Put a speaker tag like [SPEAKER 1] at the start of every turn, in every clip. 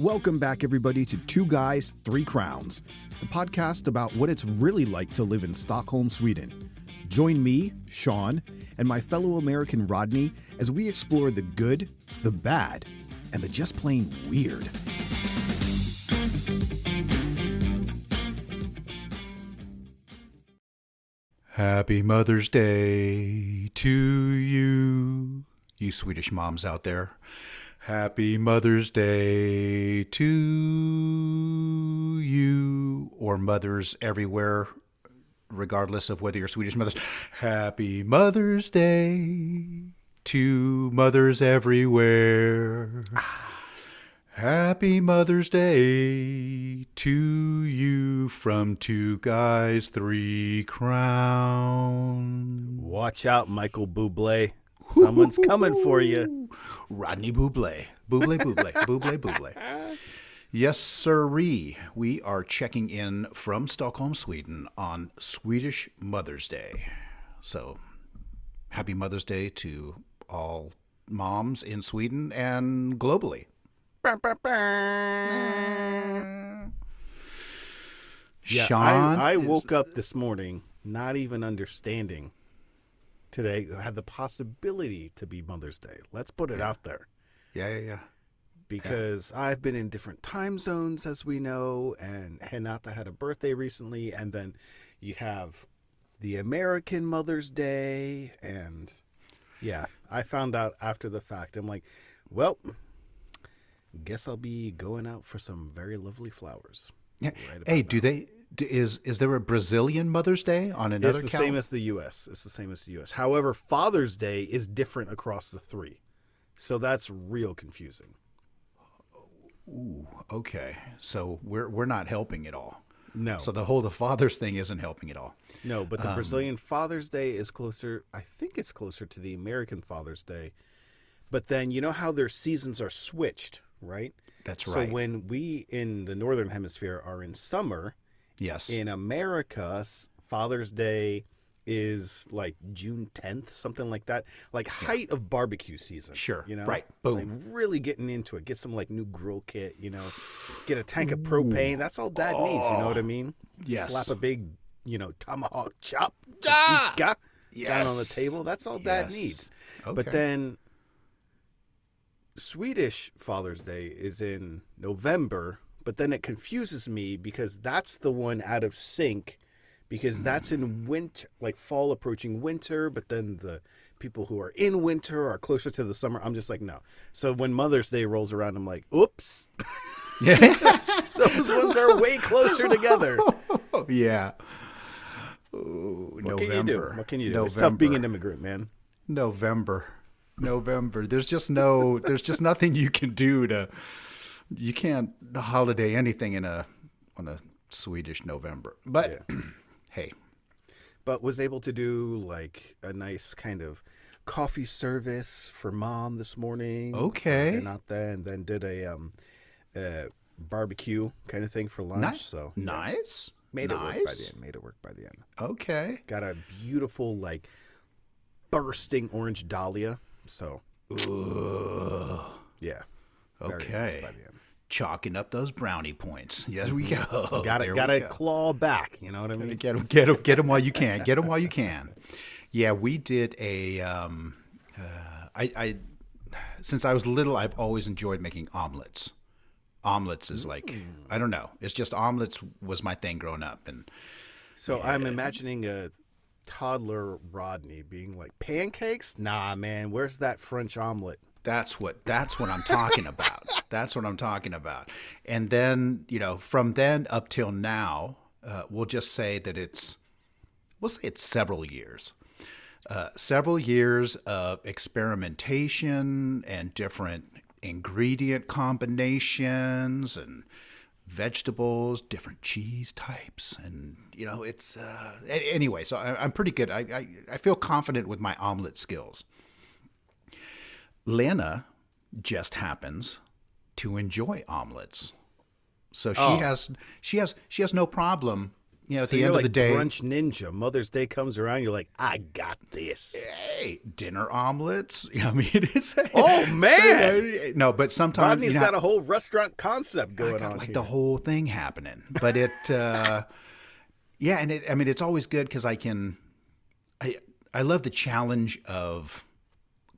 [SPEAKER 1] Welcome back, everybody, to Two Guys, Three Crowns, the podcast about what it's really like to live in Stockholm, Sweden. Join me, Sean, and my fellow American Rodney as we explore the good, the bad, and the just plain weird.
[SPEAKER 2] Happy Mother's Day to you, you Swedish moms out there. Happy Mother's Day to you, or mothers everywhere, regardless of whether you're Swedish mothers. Happy Mother's Day to mothers everywhere. Happy Mother's Day to you from Two Guys, Three Crowns.
[SPEAKER 3] Watch out, Michael Bublé. Someone's coming for you.
[SPEAKER 2] Rodney Bublé. Bublé, Bublé, Bublé, Bublé. Yes, sirree. We are checking in from Stockholm, Sweden on Swedish Mother's Day. So, happy Mother's Day to all moms in Sweden and globally.
[SPEAKER 3] Yeah,
[SPEAKER 2] Sean,
[SPEAKER 3] I woke up this morning not even understanding today had the possibility to be Mother's Day. Let's put it out there.
[SPEAKER 2] Yeah.
[SPEAKER 3] Because I've been in different time zones, as we know, and Renata had a birthday recently, and then you have the American Mother's Day, and yeah, I found out after the fact. I'm like, well, guess I'll be going out for some very lovely flowers.
[SPEAKER 2] Yeah.
[SPEAKER 3] Right
[SPEAKER 2] Hey,
[SPEAKER 3] now.
[SPEAKER 2] Is there a Brazilian Mother's Day on another
[SPEAKER 3] It's the same as the U.S. It's the same as the U.S. However, Father's Day is different across the three. So that's real confusing.
[SPEAKER 2] Ooh, okay. So we're not helping at all.
[SPEAKER 3] No.
[SPEAKER 2] So the Father's thing isn't helping at all.
[SPEAKER 3] No, but the Brazilian Father's Day is closer. I think it's closer to the American Father's Day. But then you know how their seasons are switched, right?
[SPEAKER 2] That's right.
[SPEAKER 3] So when we in the Northern Hemisphere are in summer,
[SPEAKER 2] yes.
[SPEAKER 3] in America, Father's Day is like June 10th, something like that. Like height of barbecue season.
[SPEAKER 2] Sure.
[SPEAKER 3] You know?
[SPEAKER 2] Right. Boom.
[SPEAKER 3] Like really getting into it. Get some like new grill kit, you know. Get a tank of propane. That's all Dad needs, you know what I mean?
[SPEAKER 2] Yes.
[SPEAKER 3] Slap a big, tomahawk chop.
[SPEAKER 2] Ah!
[SPEAKER 3] Down
[SPEAKER 2] Yes.
[SPEAKER 3] on the table. That's all Dad needs.
[SPEAKER 2] Okay.
[SPEAKER 3] But then Swedish Father's Day is in November, but then it confuses me because that's the one out of sync because that's in winter, like fall approaching winter, but then the people who are in winter are closer to the summer. I'm just like, no. So when Mother's Day rolls around, I'm like, oops.
[SPEAKER 2] Yeah.
[SPEAKER 3] Those ones are way closer together.
[SPEAKER 2] Yeah. Ooh,
[SPEAKER 3] What
[SPEAKER 2] November.
[SPEAKER 3] can you do? What can you do?
[SPEAKER 2] November.
[SPEAKER 3] It's tough being an immigrant, man.
[SPEAKER 2] November. There's just nothing you can do you can't holiday anything on a Swedish November. But hey.
[SPEAKER 3] But was able to do like a nice kind of coffee service for Mom this morning.
[SPEAKER 2] Okay.
[SPEAKER 3] And then did a barbecue kind of thing for lunch.
[SPEAKER 2] Nice.
[SPEAKER 3] So
[SPEAKER 2] Nice.
[SPEAKER 3] Made it work by the end.
[SPEAKER 2] Okay.
[SPEAKER 3] Got a beautiful like bursting orange dahlia. So yeah. Very nice by the end.
[SPEAKER 2] Chalking up those brownie points. Yes, we go.
[SPEAKER 3] Gotta claw back. You know what I mean?
[SPEAKER 2] Get them while you can. Get them while you can. Yeah, we did a. I since I was little, I've always enjoyed making omelets. Omelets is like I don't know. It's just omelets was my thing growing up, and
[SPEAKER 3] so I'm imagining a toddler Rodney being like pancakes. Nah, man, where's that French omelet?
[SPEAKER 2] That's what I'm talking about. That's what I'm talking about. And then, from then up till now, we'll just say that it's several years. Several years of experimentation and different ingredient combinations and vegetables, different cheese types. And, it's anyway, so I'm pretty good. I feel confident with my omelet skills. Lena just happens to enjoy omelets. So she has no problem you know, at
[SPEAKER 3] So
[SPEAKER 2] the
[SPEAKER 3] you're
[SPEAKER 2] end
[SPEAKER 3] like
[SPEAKER 2] of the day,
[SPEAKER 3] brunch ninja. Mother's Day comes around, you're like, I got this.
[SPEAKER 2] hey, dinner omelets. I mean, it's
[SPEAKER 3] Oh, man.
[SPEAKER 2] no, but sometimes
[SPEAKER 3] Rodney's got a whole restaurant concept
[SPEAKER 2] I
[SPEAKER 3] going
[SPEAKER 2] got
[SPEAKER 3] on
[SPEAKER 2] like
[SPEAKER 3] here.
[SPEAKER 2] the whole thing happening. But it, yeah, and I mean, it's always good because I love the challenge of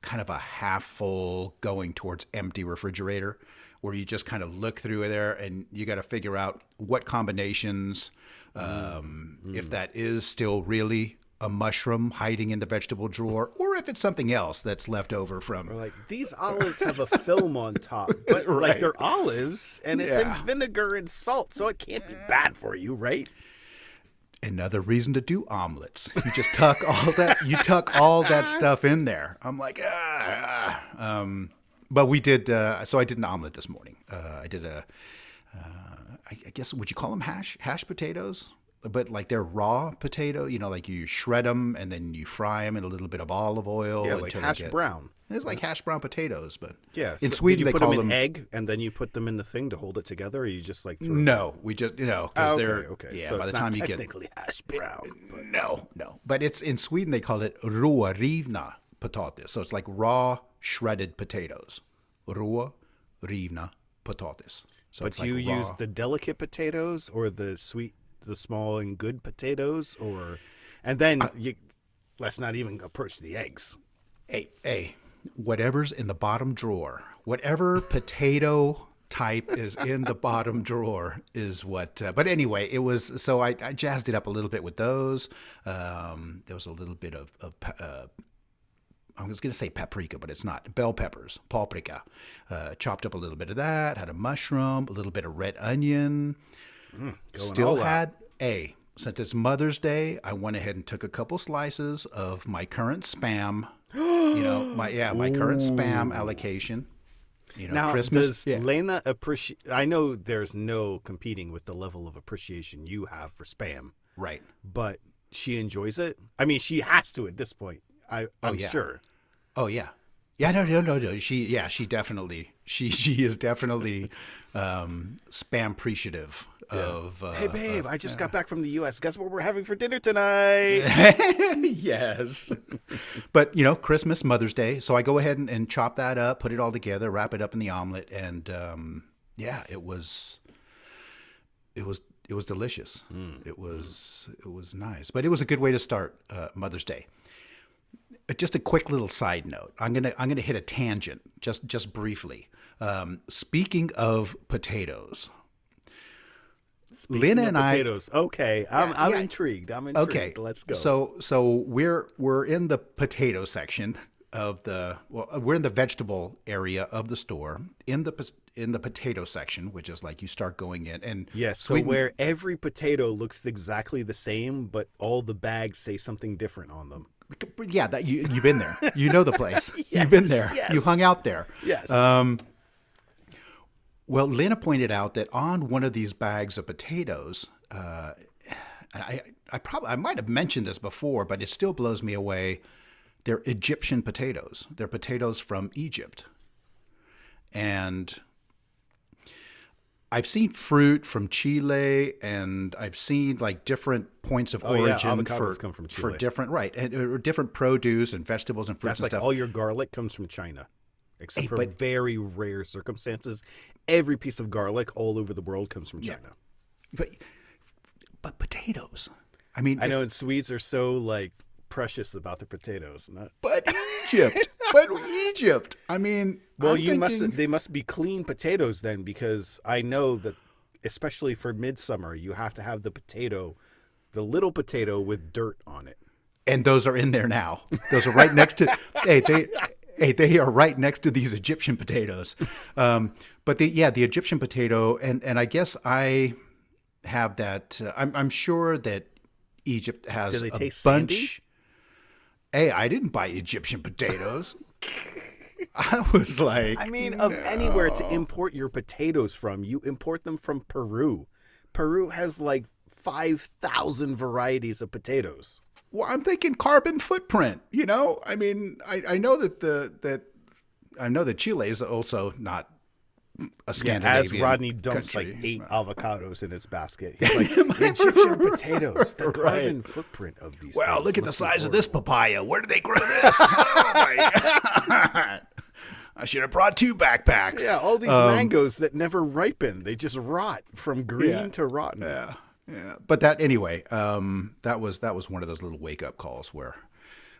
[SPEAKER 2] kind of a half full going towards empty refrigerator, where you just kind of look through there and you got to figure out what combinations, if that is still really a mushroom hiding in the vegetable drawer, or if it's something else that's left over from.
[SPEAKER 3] We're like, these olives have a film on top, but like
[SPEAKER 2] Right.
[SPEAKER 3] they're olives and it's
[SPEAKER 2] Yeah.
[SPEAKER 3] in vinegar and salt, so it can't be bad for you, right?
[SPEAKER 2] Another reason to do omelets. You just tuck all that stuff in there. I'm like, but we did. So I did an omelet this morning. I did I guess, would you call them hash potatoes? But like they're raw potato. You know, like you shred them and then you fry them in a little bit of olive oil.
[SPEAKER 3] Yeah, like
[SPEAKER 2] until they
[SPEAKER 3] hash
[SPEAKER 2] get-
[SPEAKER 3] brown.
[SPEAKER 2] It's like hash brown potatoes, but
[SPEAKER 3] Yeah.
[SPEAKER 2] in
[SPEAKER 3] so
[SPEAKER 2] Sweden
[SPEAKER 3] did you
[SPEAKER 2] they
[SPEAKER 3] put
[SPEAKER 2] call
[SPEAKER 3] them in
[SPEAKER 2] them.
[SPEAKER 3] egg and then you put them in the thing to hold it together, or you just like throw
[SPEAKER 2] No, we just because
[SPEAKER 3] Oh,
[SPEAKER 2] they're
[SPEAKER 3] okay.
[SPEAKER 2] yeah.
[SPEAKER 3] So
[SPEAKER 2] by
[SPEAKER 3] it's
[SPEAKER 2] the time
[SPEAKER 3] not
[SPEAKER 2] you get
[SPEAKER 3] technically hash brown. But
[SPEAKER 2] No. But it's in Sweden they call it rårivna potatis. So it's like raw shredded potatoes. Rårivna potatis. So it's
[SPEAKER 3] do you
[SPEAKER 2] like
[SPEAKER 3] use
[SPEAKER 2] raw.
[SPEAKER 3] the delicate potatoes or the small and good potatoes, or and then let's not even approach the eggs.
[SPEAKER 2] Hey, whatever's in the bottom drawer, whatever potato type is in the bottom drawer is what. But anyway, it was so I jazzed it up a little bit with those. There was a little bit of I was going to say paprika, but it's not. Bell peppers, paprika. Chopped up a little bit of that. Had a mushroom, a little bit of red onion. Still
[SPEAKER 3] all out.
[SPEAKER 2] had since it's Mother's Day, I went ahead and took a couple slices of my current Spam. My current Spam allocation. You know,
[SPEAKER 3] Now,
[SPEAKER 2] Christmas.
[SPEAKER 3] does Lena appreciate? I know there's no competing with the level of appreciation you have for Spam,
[SPEAKER 2] Right.
[SPEAKER 3] but she enjoys it. I mean, she has to at this point. I'm
[SPEAKER 2] yeah.
[SPEAKER 3] sure.
[SPEAKER 2] Oh yeah. Yeah, no. She definitely she is definitely spam appreciative of
[SPEAKER 3] Hey, babe, I just got back from the U.S. Guess what we're having for dinner tonight?
[SPEAKER 2] yes. But, you know, Christmas, Mother's Day. So I go ahead and chop that up, put it all together, wrap it up in the omelet. And, it was delicious. It was nice. But it was a good way to start Mother's Day. Just a quick little side note. I'm gonna hit a tangent just briefly. Speaking of potatoes, Lena and
[SPEAKER 3] potatoes. Okay, I'm
[SPEAKER 2] yeah.
[SPEAKER 3] intrigued.
[SPEAKER 2] Okay,
[SPEAKER 3] Let's go.
[SPEAKER 2] So we're in the potato section of we're in the vegetable area of the store in the potato section, which is like you start going in and
[SPEAKER 3] yes, so where every potato looks exactly the same, but all the bags say something different on them.
[SPEAKER 2] Yeah, that you've been there. You know the place. You've been there.
[SPEAKER 3] Yes.
[SPEAKER 2] You hung out there.
[SPEAKER 3] Yes.
[SPEAKER 2] Well, Lena pointed out that on one of these bags of potatoes, and I might have mentioned this before, but it still blows me away. They're Egyptian potatoes. They're potatoes from Egypt. And I've seen fruit from Chile, and I've seen like different points of origin
[SPEAKER 3] avocados come from
[SPEAKER 2] for
[SPEAKER 3] Chile.
[SPEAKER 2] different or different produce and vegetables and fruits
[SPEAKER 3] That's
[SPEAKER 2] and
[SPEAKER 3] like
[SPEAKER 2] stuff.
[SPEAKER 3] all your garlic comes from China, except for
[SPEAKER 2] but-
[SPEAKER 3] very rare circumstances. Every piece of garlic all over the world comes from China.
[SPEAKER 2] But potatoes. I mean,
[SPEAKER 3] I know, and Swedes are so like precious about their potatoes.
[SPEAKER 2] But Egypt. But Egypt. I mean,
[SPEAKER 3] Well,
[SPEAKER 2] I'm
[SPEAKER 3] they must be clean potatoes then, because I know that especially for midsummer, you have to have the little potato with dirt on it.
[SPEAKER 2] And those are in there now. Those are right next to. They are right next to these Egyptian potatoes. But the Egyptian potato, and I guess I have that. I'm sure that Egypt has
[SPEAKER 3] Do they
[SPEAKER 2] a
[SPEAKER 3] taste
[SPEAKER 2] bunch.
[SPEAKER 3] sandy?
[SPEAKER 2] Hey, I didn't buy Egyptian potatoes. I was like,
[SPEAKER 3] I mean, of anywhere to import your potatoes from, you import them from Peru. Peru has like 5,000 varieties of potatoes.
[SPEAKER 2] well, I'm thinking carbon footprint. You know, I mean, I know that I know that Chile is also not a Scandinavian
[SPEAKER 3] as Rodney dumps
[SPEAKER 2] country.
[SPEAKER 3] like 8 avocados in his basket. He's like, Egyptian potatoes, the carbon footprint of these
[SPEAKER 2] Well,
[SPEAKER 3] things
[SPEAKER 2] look at the
[SPEAKER 3] must be
[SPEAKER 2] size of this
[SPEAKER 3] horrible."
[SPEAKER 2] papaya. Where do they grow this? Oh my God. I should have brought 2 backpacks.
[SPEAKER 3] Yeah, all these mangoes that never ripen. They just rot from green to rotten.
[SPEAKER 2] Yeah, yeah. But that anyway. That was one of those little wake up calls where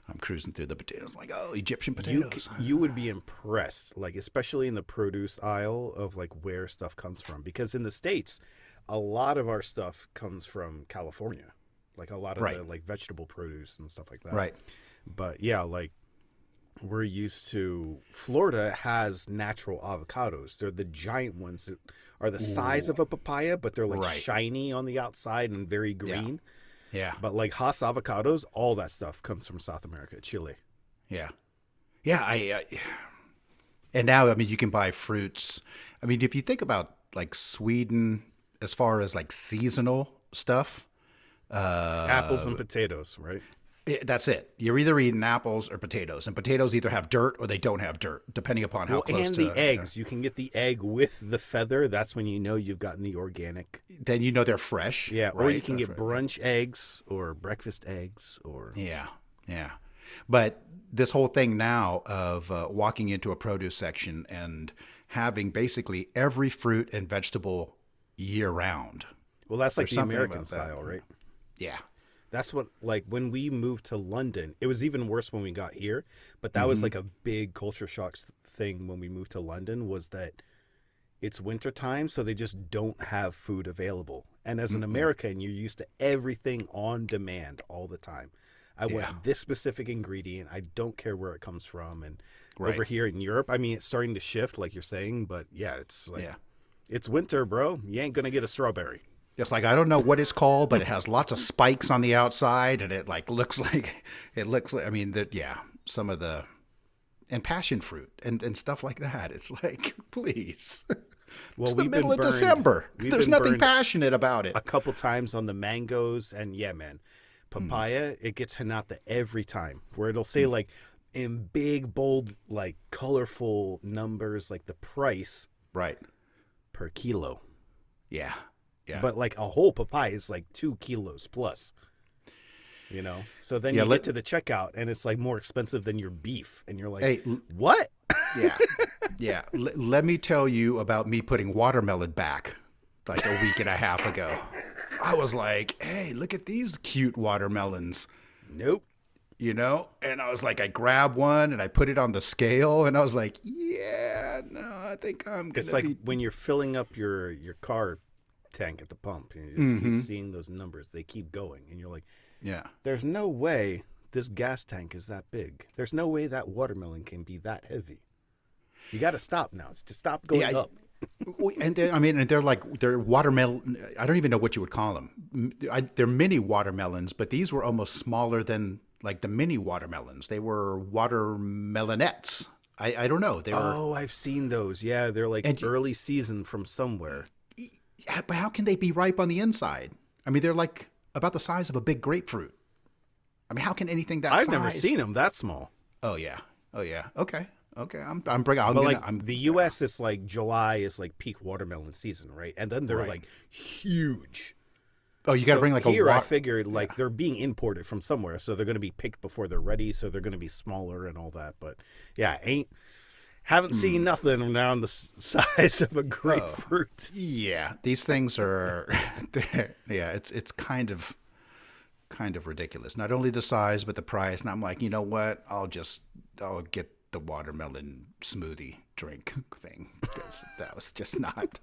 [SPEAKER 2] I'm cruising through the potatoes, like, oh, Egyptian potatoes.
[SPEAKER 3] You would be impressed, like especially in the produce aisle of like where stuff comes from, because in the States, a lot of our stuff comes from California, like a lot of the like vegetable produce and stuff like that.
[SPEAKER 2] Right.
[SPEAKER 3] But yeah, like we're used to, Florida has natural avocados. They're the giant ones that are the size of a papaya, but they're like shiny on the outside and very green.
[SPEAKER 2] Yeah.
[SPEAKER 3] But like Hass avocados, all that stuff comes from South America, Chile.
[SPEAKER 2] Yeah. Yeah. And now, I mean, you can buy fruits. I mean, if you think about like Sweden, as far as like seasonal stuff,
[SPEAKER 3] Apples and potatoes, right?
[SPEAKER 2] that's it. You're either eating apples or potatoes, and potatoes either have dirt or they don't have dirt, depending upon how close
[SPEAKER 3] and
[SPEAKER 2] to
[SPEAKER 3] the eggs. You can get the egg with the feather. That's when you know you've gotten the organic.
[SPEAKER 2] Then you know they're fresh.
[SPEAKER 3] Yeah, or
[SPEAKER 2] right?
[SPEAKER 3] you can get brunch eggs or breakfast eggs or.
[SPEAKER 2] Yeah, yeah. But this whole thing now of walking into a produce section and having basically every fruit and vegetable year round.
[SPEAKER 3] Well, that's like
[SPEAKER 2] There's
[SPEAKER 3] the
[SPEAKER 2] something
[SPEAKER 3] American
[SPEAKER 2] about that.
[SPEAKER 3] style, right?
[SPEAKER 2] Yeah.
[SPEAKER 3] That's what, like, when we moved to London, it was even worse when we got here, but that was like a big culture shock thing when we moved to London, was that it's wintertime, so they just don't have food available. And as an American, you're used to everything on demand all the time. I want this specific ingredient. I don't care where it comes from. And over here in Europe, I mean, it's starting to shift, like you're saying, but yeah, it's like, it's winter, bro. You ain't going to get a strawberry.
[SPEAKER 2] It's like, I don't know what it's called, but it has lots of spikes on the outside, and it looks like, I mean, some of the, and passion fruit and stuff like that. It's like, please.
[SPEAKER 3] Well,
[SPEAKER 2] it's the middle of December. There's nothing passionate about it.
[SPEAKER 3] A couple times on the mangoes, and yeah, man, papaya, it gets Hinata every time, where it'll say like in big, bold, like colorful numbers, like the price per kilo.
[SPEAKER 2] Yeah. Yeah.
[SPEAKER 3] But like a whole papaya is like 2 kilos plus, you know? So then you get to the checkout and it's like more expensive than your beef. And you're like, hey, what?
[SPEAKER 2] Yeah. Yeah. Let me tell you about me putting watermelon back like a week and a half ago. I was like, hey, look at these cute watermelons.
[SPEAKER 3] Nope.
[SPEAKER 2] You know? And I was like, I grabbed one and I put it on the scale and I was like, yeah, no, I think I'm going to
[SPEAKER 3] It's like when you're filling up your car tank at the pump and you just keep seeing those numbers. They keep going and you're like, yeah, there's no way this gas tank is that big. There's no way that watermelon can be that heavy. You got to stop now. It's to stop going up.
[SPEAKER 2] And they're watermelon. I don't even know what you would call them. They're mini watermelons, but these were almost smaller than like the mini watermelons. They were watermelonettes. I don't know. They were.
[SPEAKER 3] Oh, I've seen those. Yeah, they're like early season from somewhere.
[SPEAKER 2] But how can they be ripe on the inside? I mean, they're like about the size of a big grapefruit. I mean, how can anything that size?
[SPEAKER 3] I've never seen them that small.
[SPEAKER 2] Oh yeah. Okay.
[SPEAKER 3] The U.S. is like July is like peak watermelon season, right? And then they're like huge.
[SPEAKER 2] Oh, you got to bring like
[SPEAKER 3] here, I figured like they're being imported from somewhere, so they're going to be picked before they're ready, so they're going to be smaller and all that. But yeah, haven't seen nothing around the size of a grapefruit.
[SPEAKER 2] Yeah, these things are. It's kind of ridiculous. Not only the size, but the price. And I'm like, you know what? I'll get the watermelon smoothie drink thing because that was just not.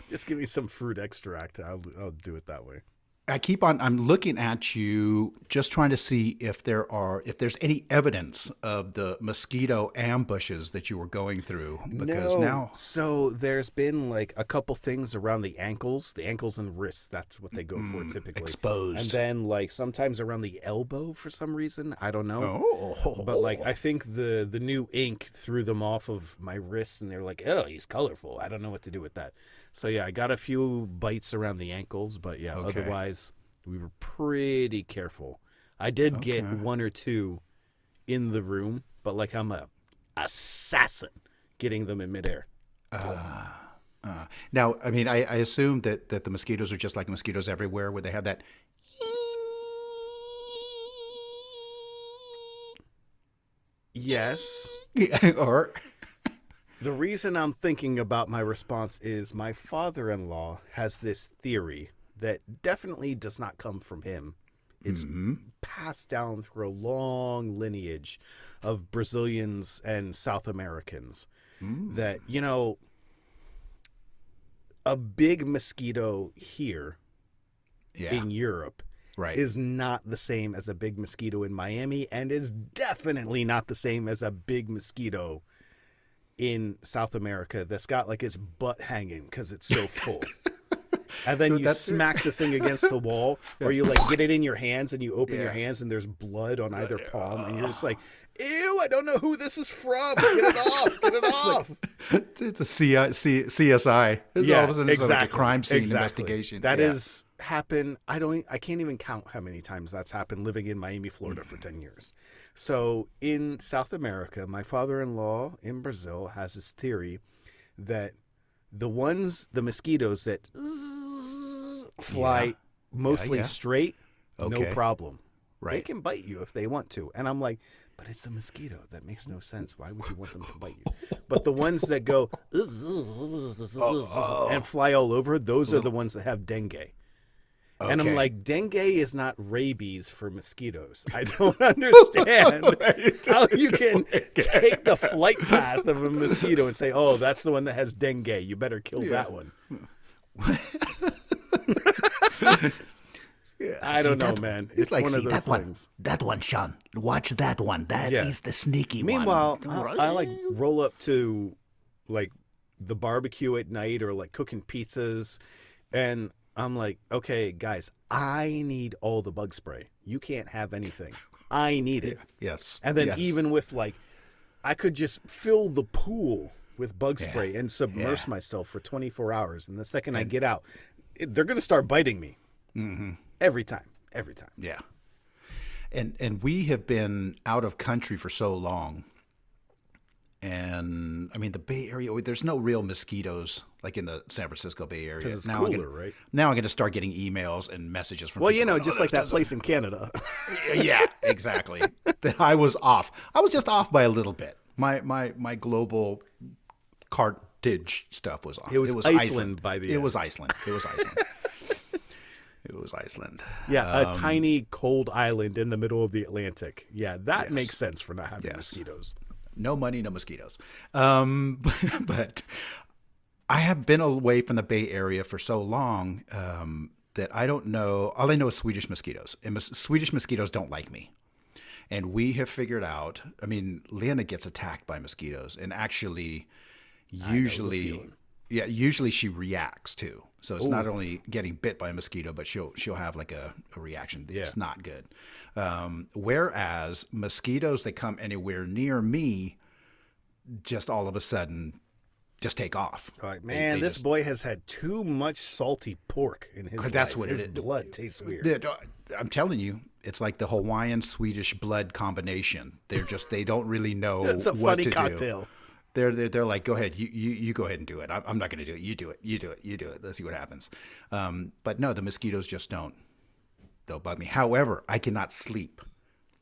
[SPEAKER 3] Just give me some fruit extract. I'll do it that way.
[SPEAKER 2] I'm looking at you just trying to see if there's any evidence of the mosquito ambushes that you were going through. Because now.
[SPEAKER 3] So there's been like a couple things around the ankles and wrists. That's what they go for typically.
[SPEAKER 2] Exposed.
[SPEAKER 3] And then like sometimes around the elbow for some reason. I don't know.
[SPEAKER 2] Oh.
[SPEAKER 3] But like I think the new ink threw them off of my wrists and they're like, oh, he's colorful. I don't know what to do with that. So yeah, I got a few bites around the ankles, but yeah, otherwise we were pretty careful. I did get 1 or 2 in the room, but like I'm a assassin getting them in midair.
[SPEAKER 2] Now, I mean, I assume that the mosquitoes are just like mosquitoes everywhere, where they have that.
[SPEAKER 3] Yes.
[SPEAKER 2] Or
[SPEAKER 3] The reason I'm thinking about my response is my father-in-law has this theory that definitely does not come from him. It's passed down through a long lineage of Brazilians and South Americans that, you know, a big mosquito here in Europe is not the same as a big mosquito in Miami, and is definitely not the same as a big mosquito in South America that's got like its butt hanging because it's so full. And then you smack the thing against the wall, or you like get it in your hands and you open your hands and there's blood on either palm, and you're just like, ew, I don't know who this is from. Get it off. Get it off.
[SPEAKER 2] It's a CSI. It's all of a sudden it's like a crime scene investigation.
[SPEAKER 3] That has happened. I can't even count how many times that's happened living in Miami, Florida for 10 years. So in South America, my father-in-law in Brazil has this theory that the mosquitoes that fly mostly straight, no problem.
[SPEAKER 2] Right.
[SPEAKER 3] They can bite you if they want to. And I'm like, but it's a mosquito. That makes no sense. Why would you want them to bite you? But the ones that go and fly all over, those are the ones that have dengue. Okay. And I'm like, dengue is not rabies for mosquitoes. I don't understand how you can take the flight path of a mosquito and say, oh, that's the one that has dengue. You better kill that one. I don't know, man. It's like, one of those things.
[SPEAKER 2] That one, Sean. Watch that one. That is the sneaky
[SPEAKER 3] Meanwhile,
[SPEAKER 2] one.
[SPEAKER 3] Meanwhile, I like roll up to like the barbecue at night or like cooking pizzas, and I'm like, okay, guys, I need all the bug spray. You can't have anything. I need it.
[SPEAKER 2] Yes.
[SPEAKER 3] And then even with like, I could just fill the pool with bug spray and submerge myself for 24 hours. And the second I get out, they're going to start biting me. Mm-hmm. Every time.
[SPEAKER 2] Yeah. And we have been out of country for so long. And I mean, the Bay Area, there's no real mosquitoes like in the San Francisco Bay Area.
[SPEAKER 3] Because it's cooler, right?
[SPEAKER 2] Now I'm going to start getting emails and messages from
[SPEAKER 3] people.
[SPEAKER 2] You know,
[SPEAKER 3] just like that place in Canada.
[SPEAKER 2] Yeah, exactly. I was off. I was just off by a little bit. My global cartage stuff was off.
[SPEAKER 3] It was Iceland by the end.
[SPEAKER 2] It was Iceland. It was Iceland.
[SPEAKER 3] Yeah, a tiny cold island in the middle of the Atlantic. Yeah, that makes sense for not having mosquitoes.
[SPEAKER 2] No money, no mosquitoes. But I have been away from the Bay Area for so long that I don't know. All I know is Swedish mosquitoes. And Swedish mosquitoes don't like me. And we have figured out, I mean, Lena gets attacked by mosquitoes. And actually, usually she reacts too. So it's not only getting bit by a mosquito, but she'll have like a reaction. It's not good. Whereas mosquitoes that come anywhere near me, just all of a sudden, just take off.
[SPEAKER 3] Like, man, this boy has had too much salty pork in his life.
[SPEAKER 2] That's what
[SPEAKER 3] his
[SPEAKER 2] it is.
[SPEAKER 3] Blood tastes weird.
[SPEAKER 2] I'm telling you, it's like the Hawaiian Swedish blood combination. They don't really know
[SPEAKER 3] it's a
[SPEAKER 2] what
[SPEAKER 3] funny
[SPEAKER 2] to
[SPEAKER 3] cocktail.
[SPEAKER 2] do. They're like, go ahead, you go ahead and do it. I'm not going to do it. You do it. Let's see what happens. But no, the mosquitoes just don't. They'll bug me. However, I cannot sleep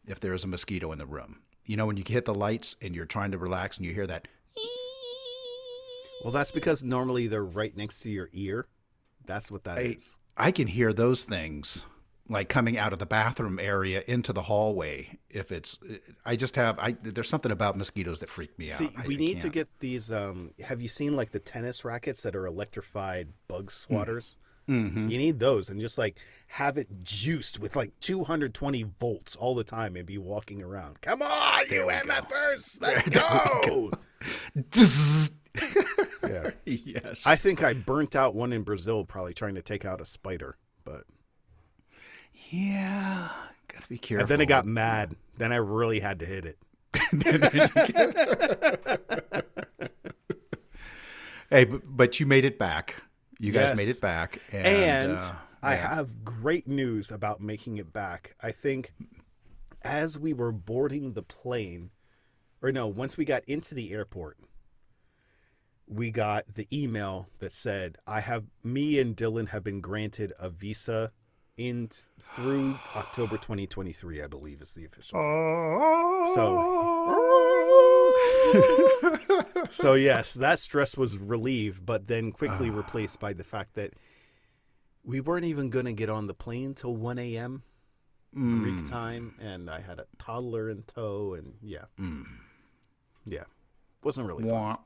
[SPEAKER 2] if there is a mosquito in the room. You know, when you hit the lights and you're trying to relax and you hear that.
[SPEAKER 3] Well, that's because normally they're right next to your ear. That's what that is.
[SPEAKER 2] I can hear those things like coming out of the bathroom area into the hallway. If it's, there's something about mosquitoes that freak me out.
[SPEAKER 3] See, we need to get these. Have you seen like the tennis rackets that are electrified bug swatters? Mm-hmm. You need those and just like have it juiced with like 220 volts all the time and be walking around. Come on, you MFers, let's go. Yeah.
[SPEAKER 2] Yes.
[SPEAKER 3] I think I burnt out one in Brazil probably trying to take out a spider, but
[SPEAKER 2] yeah, gotta be careful.
[SPEAKER 3] And then it got mad. Then I really had to hit it.
[SPEAKER 2] Hey, but you made it back. You guys made it back.
[SPEAKER 3] And I have great news about making it back. I think as we were boarding the plane, or no, once we got into the airport, we got the email that said, me and Dylan have been granted a visa through October 2023, I believe is the official date. So yes, that stress was relieved, but then quickly replaced by the fact that we weren't even going to get on the plane till 1 a.m. Greek time, and I had a toddler in tow, and yeah, wasn't really fun.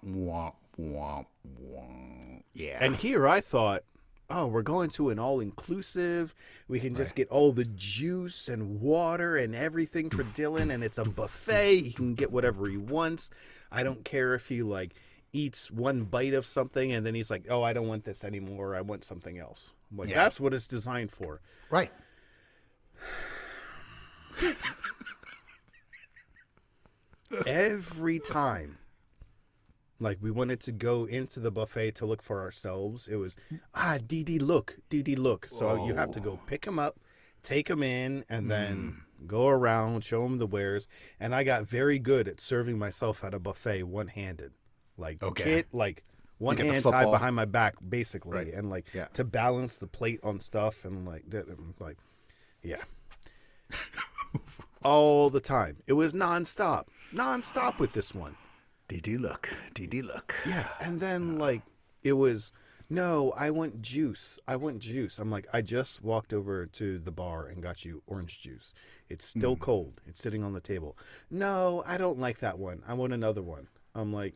[SPEAKER 2] Yeah.
[SPEAKER 3] And here I thought, oh, we're going to an all-inclusive. We can just get all the juice and water and everything for Dylan, and it's a buffet. He can get whatever he wants. I don't care if he like eats one bite of something and then he's like, oh, I don't want this anymore. I want something else. I'm like, that's what it's designed for.
[SPEAKER 2] Right.
[SPEAKER 3] Every time, like, we wanted to go into the buffet to look for ourselves, it was, Didi, look. So you have to go pick him up, take him in, and then go around, show him the wares. And I got very good at serving myself at a buffet one-handed. Like, one hand tied behind my back, basically. And, like, to balance the plate on stuff and, all the time. It was nonstop with this one.
[SPEAKER 2] Didi look.
[SPEAKER 3] Yeah, and then it was, no, I want juice. I'm like, I just walked over to the bar and got you orange juice. It's still cold. It's sitting on the table. No, I don't like that one. I want another one. I'm like,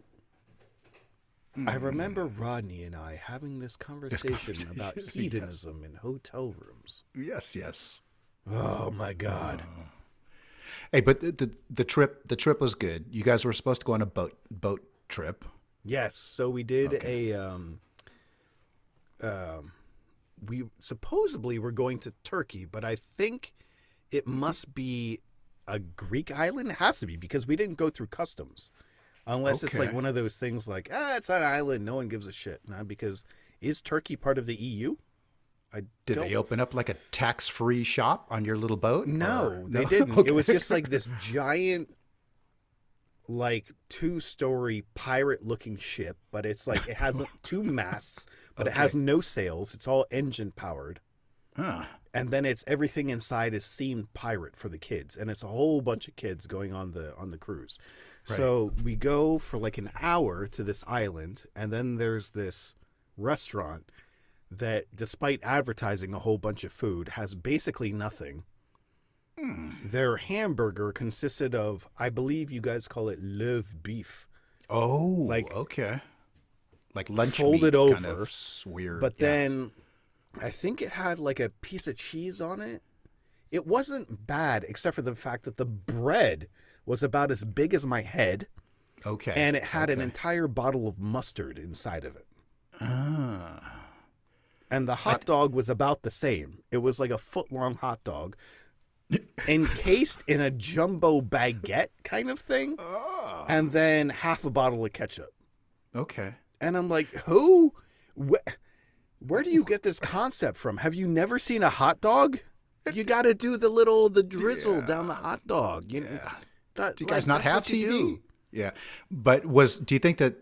[SPEAKER 3] I remember Rodney and I having this conversation about hedonism in hotel rooms.
[SPEAKER 2] Yes.
[SPEAKER 3] Oh my God.
[SPEAKER 2] Hey, but the trip was good. You guys were supposed to go on a boat trip.
[SPEAKER 3] Yes, so we did we supposedly were going to Turkey, but I think it must be a Greek island. It has to be, because we didn't go through customs. Unless it's like one of those things like, it's an island, no one gives a shit. Nah, because is Turkey part of the EU?
[SPEAKER 2] Did they open up like a tax-free shop on your little boat?
[SPEAKER 3] No, they didn't. Okay. It was just like this giant, like 2-story pirate-looking ship, but it's like it has 2 masts, but it has no sails. It's all engine powered. And then everything inside is themed pirate for the kids, and it's a whole bunch of kids going on the cruise. Right. So we go for like an hour to this island, and then there's this restaurant that, despite advertising a whole bunch of food, has basically nothing. Their hamburger consisted of, I believe you guys call it live beef.
[SPEAKER 2] Oh, okay. Like lunch
[SPEAKER 3] folded
[SPEAKER 2] meat,
[SPEAKER 3] over,
[SPEAKER 2] kind of weird.
[SPEAKER 3] But then I think it had like a piece of cheese on it. It wasn't bad, except for the fact that the bread was about as big as my head.
[SPEAKER 2] Okay.
[SPEAKER 3] And it had an entire bottle of mustard inside of it. And the hot dog was about the same. It was like a foot-long hot dog encased in a jumbo baguette kind of thing. And then half a bottle of ketchup.
[SPEAKER 2] Okay.
[SPEAKER 3] And I'm like, who? Where do you get this concept from? Have you never seen a hot dog? You got to do the drizzle down the hot dog. You know,
[SPEAKER 2] do you guys not have TV? Yeah. But do you think that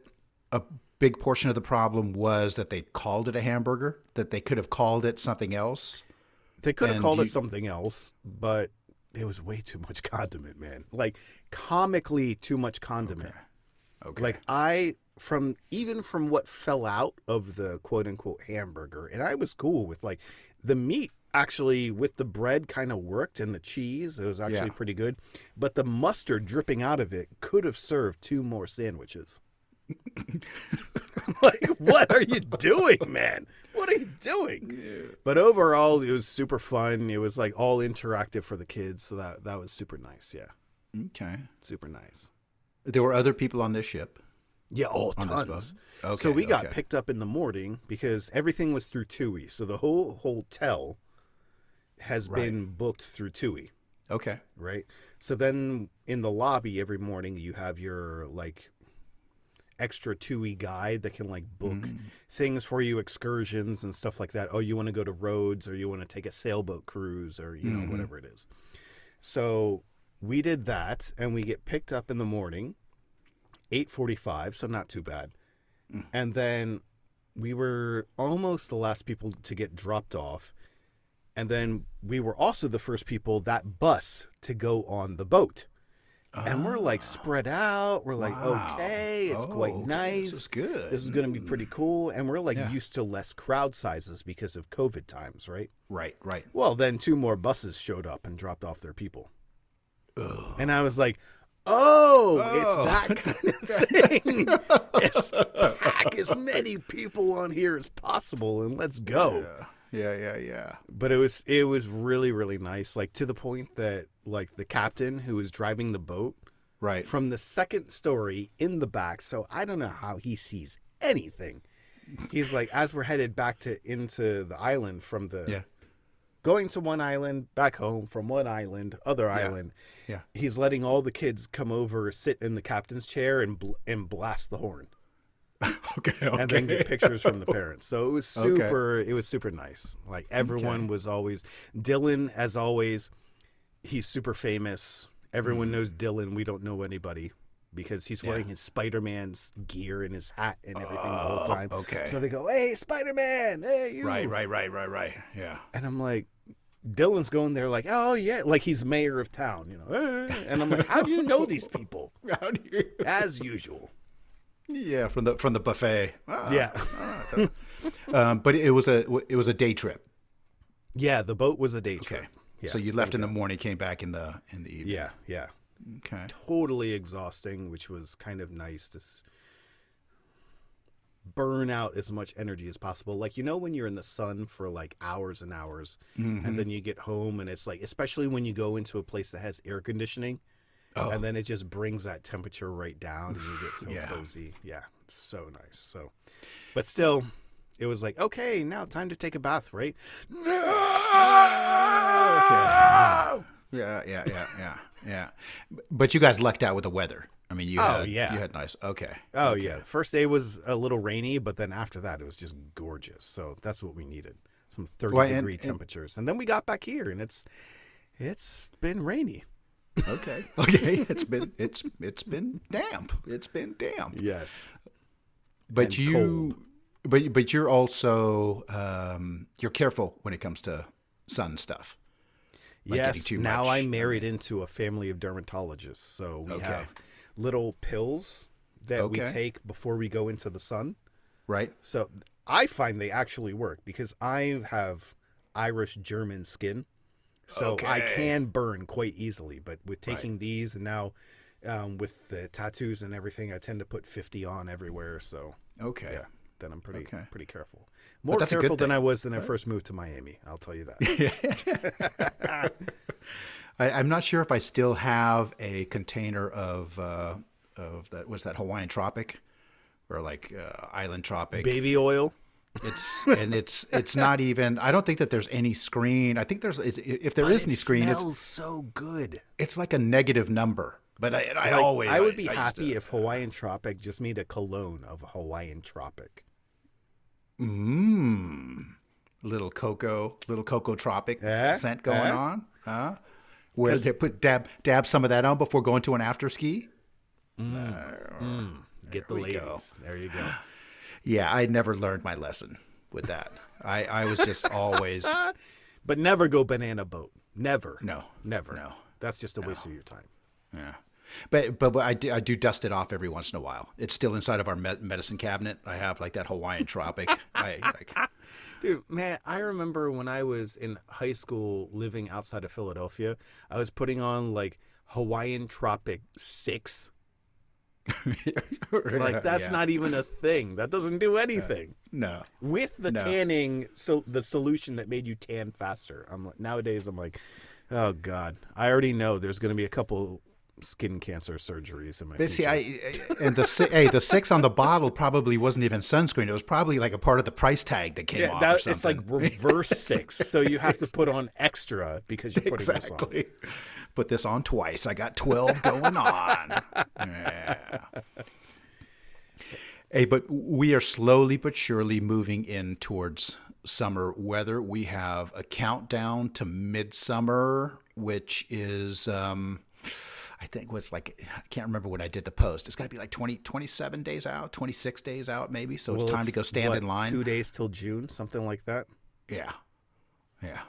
[SPEAKER 2] a big portion of the problem was that they called it a hamburger, that they could have called it something else?
[SPEAKER 3] They could have called it something else, but it was way too much condiment, man. Like, comically too much condiment.
[SPEAKER 2] Okay.
[SPEAKER 3] Like, from what fell out of the quote unquote hamburger, and I was cool with like the meat actually with the bread kind of worked, and the cheese, it was actually pretty good. But the mustard dripping out of it could have served 2 more sandwiches. Like, what are you doing, man? What are you doing? Yeah. But overall, it was super fun. It was like all interactive for the kids, so that was super nice. Yeah.
[SPEAKER 2] Okay.
[SPEAKER 3] Super nice.
[SPEAKER 2] There were other people on this ship.
[SPEAKER 3] Yeah, tons. Okay, so we got picked up in the morning because everything was through TUI. So the whole hotel has been booked through TUI.
[SPEAKER 2] Okay.
[SPEAKER 3] Right. So then in the lobby every morning you have your like extra TUI guide that can like book things for you, excursions and stuff like that. Oh, you want to go to Rhodes, or you want to take a sailboat cruise, or you know, whatever it is. So we did that, and we get picked up in the morning, 8:45, so not too bad. And then we were almost the last people to get dropped off. And then we were also the first people, that bus, to go on the boat. And we're like spread out. We're like, okay, it's quite nice.
[SPEAKER 2] This is good.
[SPEAKER 3] This is going to be pretty cool. And we're like used to less crowd sizes because of COVID times, right?
[SPEAKER 2] Right.
[SPEAKER 3] Well, then 2 more buses showed up and dropped off their people. And I was like, it's that kind of thing. It's pack as many people on here as possible and let's go.
[SPEAKER 2] Yeah.
[SPEAKER 3] But it was really, really nice. Like to the point that like the captain who was driving the boat,
[SPEAKER 2] Right.
[SPEAKER 3] from the second story in the back. So I don't know how he sees anything. He's like, as we're headed back into the island from the going to one island, back home from one island, other island.
[SPEAKER 2] Yeah.
[SPEAKER 3] He's letting all the kids come over, sit in the captain's chair and blast the horn.
[SPEAKER 2] Okay.
[SPEAKER 3] And then get pictures from the parents. So it was super nice. Like everyone was always, Dylan, as always, he's super famous. Everyone knows Dylan. We don't know anybody because he's wearing his Spider-Man's gear and his hat and everything the whole time.
[SPEAKER 2] Okay.
[SPEAKER 3] So they go, hey, Spider-Man, hey, you.
[SPEAKER 2] Right. Yeah.
[SPEAKER 3] And I'm like, Dylan's going there like, oh, yeah, like he's mayor of town, you know. And I'm like, how do you know these people?
[SPEAKER 2] How do you?
[SPEAKER 3] As usual.
[SPEAKER 2] Yeah, from the buffet. But it was a day trip.
[SPEAKER 3] Yeah, the boat was a day trip.
[SPEAKER 2] Okay.
[SPEAKER 3] Yeah,
[SPEAKER 2] So you left in the morning, came back in the evening.
[SPEAKER 3] Yeah.
[SPEAKER 2] Okay.
[SPEAKER 3] Totally exhausting, which was kind of nice to burn out as much energy as possible. Like, you know, when you're in the sun for like hours and hours, and then you get home and it's like, especially when you go into a place that has air conditioning, and then it just brings that temperature right down and you get so cozy. Yeah, it's so nice. So, but still, it was like, okay, now time to take a bath, right?
[SPEAKER 2] Okay. Yeah. But you guys lucked out with the weather. I mean, you had nice. Okay.
[SPEAKER 3] Yeah. First day was a little rainy, but then after that, it was just gorgeous. So that's what we needed. Some 30-degree temperatures. And then we got back here and it's been rainy.
[SPEAKER 2] Okay. It's been damp. It's been damp.
[SPEAKER 3] Yes.
[SPEAKER 2] But
[SPEAKER 3] And cold.
[SPEAKER 2] but you're also you're careful when it comes to sun stuff. Like getting
[SPEAKER 3] Yes.
[SPEAKER 2] too
[SPEAKER 3] Now
[SPEAKER 2] much.
[SPEAKER 3] I'm married into a family of dermatologists. So we have little pills that we take before we go into the sun.
[SPEAKER 2] Right.
[SPEAKER 3] So I find they actually work because I have Irish German skin. So I can burn quite easily, but with taking these and now with the tattoos and everything, I tend to put 50 on everywhere. So then I'm pretty careful. More
[SPEAKER 2] that's a good
[SPEAKER 3] careful than
[SPEAKER 2] thing.
[SPEAKER 3] I was when I first moved to Miami. I'll tell you that.
[SPEAKER 2] I'm not sure if I still have a container of that was that Hawaiian Tropic or like Island Tropic.
[SPEAKER 3] Baby oil.
[SPEAKER 2] It's not even. I don't think that there's any screen. I think if there is any screen,
[SPEAKER 3] it smells so good.
[SPEAKER 2] it's like a negative number. But I
[SPEAKER 3] would be
[SPEAKER 2] I used
[SPEAKER 3] happy
[SPEAKER 2] to-
[SPEAKER 3] if Hawaiian Tropic just made a cologne of Hawaiian Tropic.
[SPEAKER 2] Little cocoa tropic scent going
[SPEAKER 3] eh?
[SPEAKER 2] on, huh? Where they dab some of that on before going to an after ski.
[SPEAKER 3] Get the ladies. There you go.
[SPEAKER 2] Yeah, I never learned my lesson with that. I was just always
[SPEAKER 3] But never go banana boat. Never.
[SPEAKER 2] Never.
[SPEAKER 3] That's just a waste of your time.
[SPEAKER 2] Yeah. But I do dust it off every once in a while. It's still inside of our medicine cabinet. I have like that Hawaiian Tropic.
[SPEAKER 3] Dude, man, I remember when I was in high school living outside of Philadelphia, I was putting on like Hawaiian Tropic 6. Like that's not even a thing. That doesn't do anything.
[SPEAKER 2] No.
[SPEAKER 3] With the tanning, so the solution that made you tan faster. Nowadays I'm like, oh God, I already know there's going to be a couple skin cancer surgeries in my future.
[SPEAKER 2] See, the 6 on the bottle probably wasn't even sunscreen. It was probably like a part of the price tag that came off. Or something.
[SPEAKER 3] It's like reverse 6. So you have to put on extra because you're putting this on.
[SPEAKER 2] Put this on twice. I got 12 going on. Yeah. Hey, but we are slowly but surely moving in towards summer weather. We have a countdown to midsummer, which is, I I think it was like, I can't remember when I did the post. It's got to be like 27 days out, 26 days out maybe. So it's time to go stand in line.
[SPEAKER 3] 2 days till June, something like that.
[SPEAKER 2] Yeah. Yeah.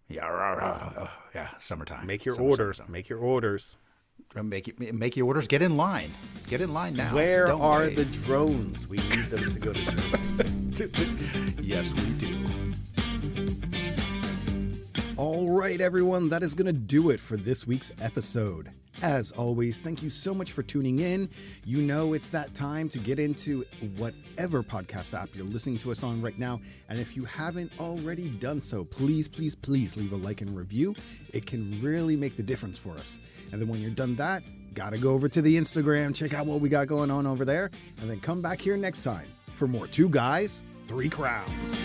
[SPEAKER 2] Yeah. Summertime.
[SPEAKER 3] Make your
[SPEAKER 2] Summer,
[SPEAKER 3] orders.
[SPEAKER 2] summer.
[SPEAKER 3] Make your orders.
[SPEAKER 2] Make your orders. Get in line. Get in line now.
[SPEAKER 3] Where
[SPEAKER 2] Don't
[SPEAKER 3] are
[SPEAKER 2] wait.
[SPEAKER 3] the drones? We need them to go to Germany.
[SPEAKER 2] Yes, we do.
[SPEAKER 1] All right, everyone, that is going to do it for this week's episode. As always, thank you so much for tuning in. You know it's that time to get into whatever podcast app you're listening to us on right now. And if you haven't already done so, please, please, please leave a like and review. It can really make the difference for us. And then when you're done that, gotta go over to the Instagram, check out what we got going on over there, and then come back here next time for more Two Guys, Three Crowns.